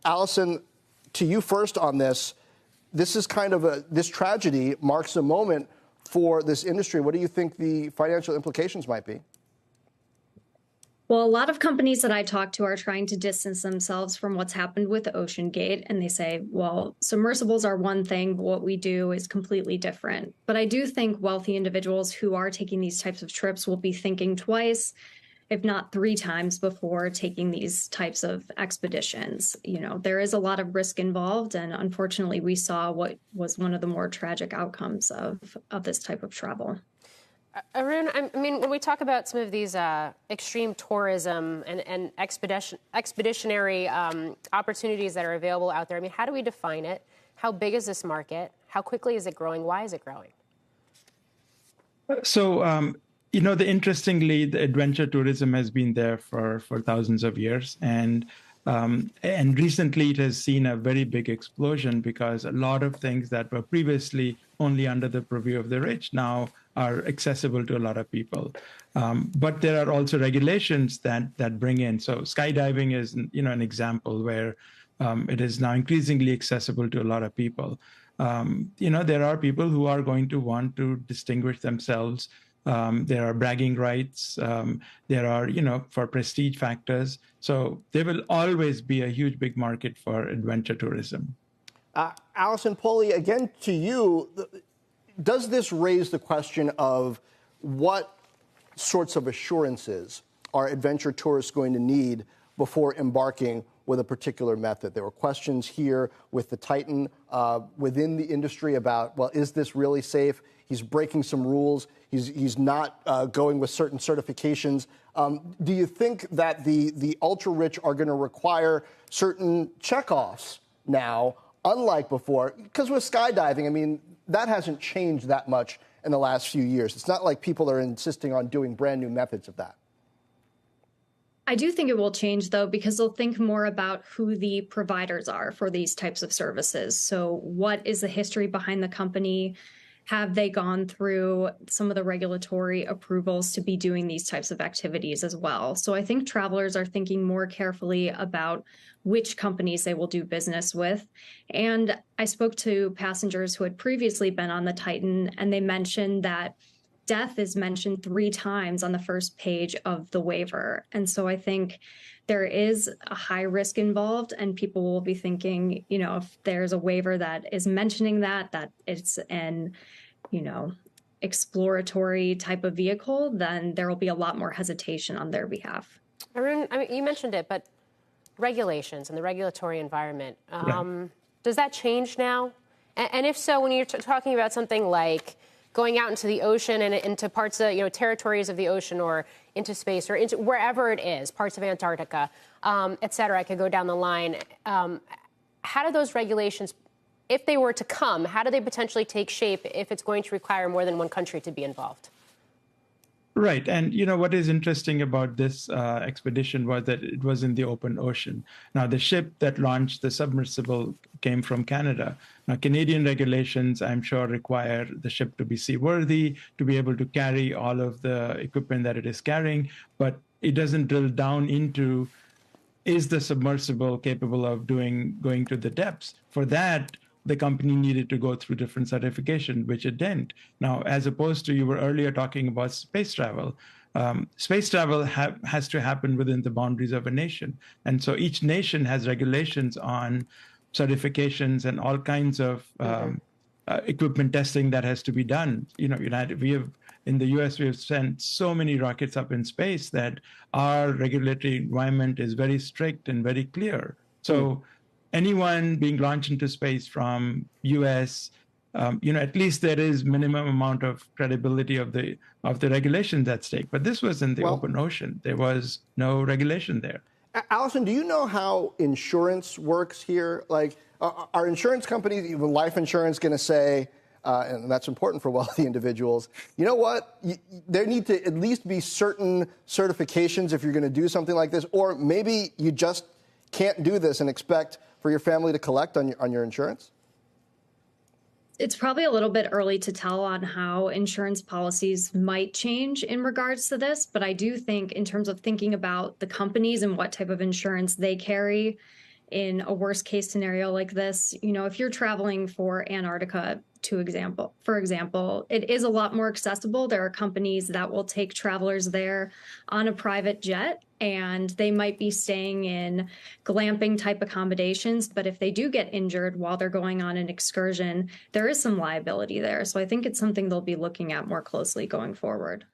Allison, to you first on this. This is kind of this tragedy marks a moment for this industry. What do you think the financial implications might be? Well, a lot of companies that I talk to are trying to distance themselves from what's happened with OceanGate. And they say, well, submersibles are one thing, but what we do is completely different. But I do think wealthy individuals who are taking these types of trips will be thinking twice, if not 3 times, before taking these types of expeditions. There is a lot of risk involved. And unfortunately, we saw what was one of the more tragic outcomes of this type of travel. Arun, I mean, when we talk about some of these extreme tourism and expeditionary opportunities that are available out there, I mean, how do we define it? How big is this market? How quickly is it growing? Why is it growing? So, interestingly, the adventure tourism has been there for thousands of years. And recently it has seen a very big explosion because a lot of things that were previously only under the purview of the rich now are accessible to a lot of people. But there are also regulations that bring in. So skydiving is, an example where it is now increasingly accessible to a lot of people. There are people who are going to want to distinguish themselves. There are bragging rights. There are, for prestige factors. So there will always be a huge, big market for adventure tourism. Allison Poley, again to you, does this raise the question of what sorts of assurances are adventure tourists going to need before embarking with a particular method? There were questions here with the Titan within the industry about, well, is this really safe? He's breaking some rules. He's not going with certain certifications. Do you think that the ultra-rich are going to require certain checkoffs now, unlike before? Because with skydiving, I mean, that hasn't changed that much in the last few years. It's not like people are insisting on doing brand new methods of that. I do think it will change, though, because they'll think more about who the providers are for these types of services. So what is the history behind the company? Have they gone through some of the regulatory approvals to be doing these types of activities as well? So I think travelers are thinking more carefully about which companies they will do business with. And I spoke to passengers who had previously been on the Titan, and they mentioned that death is mentioned 3 times on the first page of the waiver. And so I think there is a high risk involved, and people will be thinking, if there's a waiver that is mentioning that it's an, exploratory type of vehicle, then there will be a lot more hesitation on their behalf. Arun, I mean, you mentioned it, but regulations and the regulatory environment, does that change now? And if so, when you're talking about something like going out into the ocean and into parts of, territories of the ocean or into space or into wherever it is, parts of Antarctica, et cetera, I could go down the line. How do those regulations, if they were to come, how do they potentially take shape if it's going to require more than one country to be involved? Right. And, what is interesting about this expedition was that it was in the open ocean. Now, the ship that launched the submersible came from Canada. Now, Canadian regulations, I'm sure, require the ship to be seaworthy, to be able to carry all of the equipment that it is carrying. But it doesn't drill down into, is the submersible capable of going to the depths? For that, the company needed to go through different certification, which it didn't. Now, as opposed to you were earlier talking about space travel, space travel has to happen within the boundaries of a nation. And so each nation has regulations on certifications and all kinds of equipment testing that has to be done. In the U.S., we have sent so many rockets up in space that our regulatory environment is very strict and very clear. So anyone being launched into space from U.S., at least there is minimum amount of credibility of the regulations at stake. But this was in the open ocean. There was no regulation there. Allison, do you know how insurance works here? Like, are insurance companies, even life insurance, going to say, and that's important for wealthy individuals, you know what? There need to at least be certain certifications if you're going to do something like this, or maybe you just can't do this and expect for your family to collect on your insurance? It's probably a little bit early to tell on how insurance policies might change in regards to this, but I do think in terms of thinking about the companies and what type of insurance they carry in a worst case scenario like this, if you're traveling for Antarctica, for example, it is a lot more accessible. There are companies that will take travelers there on a private jet, and they might be staying in glamping type accommodations. But if they do get injured while they're going on an excursion, there is some liability there. So I think it's something they'll be looking at more closely going forward.